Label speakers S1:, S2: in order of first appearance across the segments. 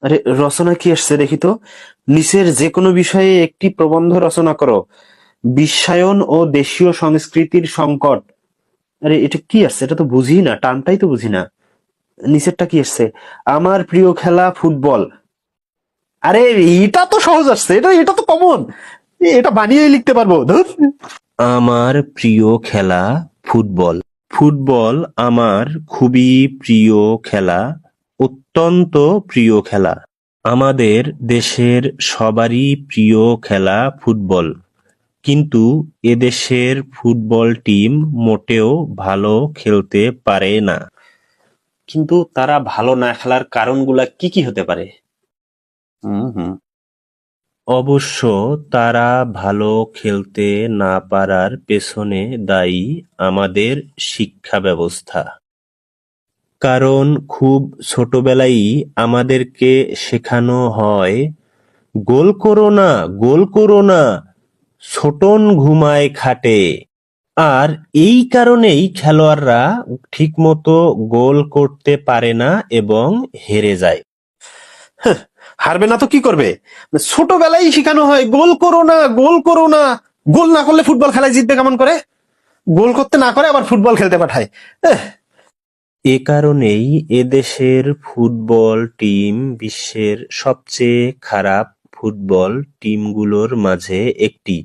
S1: আরে রচনা কি আসছে দেখি তো। নিচের যে কোনো বিষয়ে একটি প্রবন্ধ রচনা করো। বিশ্বায়ন ও দেশীয় সংস্কৃতির সংকট। আরে এটা কি আসছে? এটা তো বুঝি না, টানটাই তো বুঝি না। নিচেরটা কি আসছে? আমার প্রিয় খেলা ফুটবল। আরে এটা তো সহজ আসছে, এটা এটা তো কমন। এটা বানিয়েই লিখতে পারবো, ধুর। আমার প্রিয় খেলা ফুটবল। ফুটবল আমার খুবই প্রিয় খেলা, অত্যন্ত প্রিয় খেলা। আমাদের দেশের সবারই প্রিয় খেলা ফুটবল, কিন্তু এদেশের ফুটবল টিম মোটেও ভালো খেলতে পারে না। কিন্তু তারা ভালো না খেলার কারণগুলা কি কি হতে পারে? হুম। অবশ্য তারা ভালো খেলতে না পারার পেছনে দায়ী আমাদের শিক্ষা ব্যবস্থা। কারণ খুব ছোটবেলায় আমাদেরকে শেখানো হয়, গোল করো না, গোল করো না, ছোটন ঘুমায় খাটে। আর এই কারণেই খেলোয়াড়রা ঠিকমতো গোল করতে পারে না এবং হেরে যায়। হারবে না তো কি করবে? ছোটবেলায় শেখানো হয় গোল করো না, গোল করো না। গোল না করলে ফুটবল খেলায় জিতবে কেমন করে? গোল করতে না করে আবার ফুটবল খেলতে পাঠায়। এ কারণেই এদেশের ফুটবল টিম বিশ্বের সবচেয়ে খারাপ ফুটবল টিমগুলোর মাঝে একটি।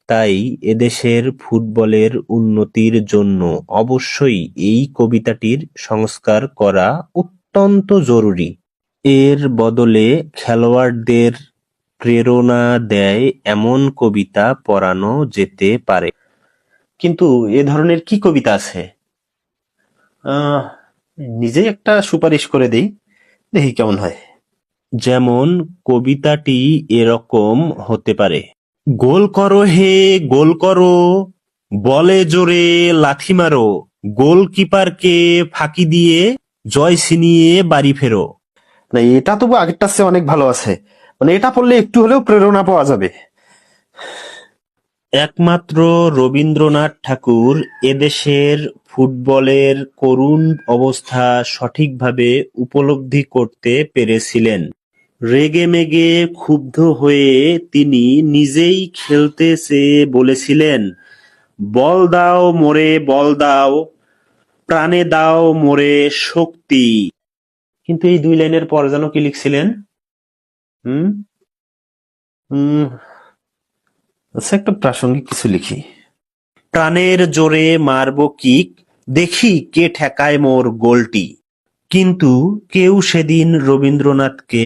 S1: তাই এদেশের ফুটবলের উন্নতির জন্য অবশ্যই এই কবিতাটির সংস্কার করা অত্যন্ত জরুরি। এর বদলে খেলোয়াড়দের প্রেরণা দেয় এমন কবিতা পড়ানো যেতে পারে। কিন্তু এ ধরনের কি কবিতা আছে? আহ নিজেই একটা সুপারিশ করে দেই, দেখি কেমন হয়। যেমন কবিতাটি এরকম হতে পারে: গোল করো হে, গোল করো, বলে জোরে লাথি মারো, গোলকিপারকে ফাঁকি দিয়ে জয় ছিনিয়ে বাড়ি ফেরো। না, এটা তবু আগেরটার চেয়ে অনেক ভালো আছে। মানে এটা পড়লে একটু হলেও প্রেরণা পাওয়া যাবে। একমাত্র রবীন্দ্রনাথ ঠাকুর এদেশের ফুটবলের করুণ অবস্থা সঠিকভাবে উপলব্ধি করতে পেরেছিলেন। রেগেমেগে ক্ষুব্ধ হয়ে তিনি নিজেই খেলতে চেয়ে বলেছিলেন, বল দাও মোরে, বল দাও, প্রাণে দাও মোরে শক্তি। কিন্তু এই দুই লাইনের পর যেন কি লিখছিলেন? হুম হুম আচ্ছা, একটা প্রাসঙ্গিক কিছু লিখি। প্রাণের জোরে মারবো কিক, দেখি কে ঠেকায় মোর গোলটি। কিন্তু কেউ সেদিন রবীন্দ্রনাথকে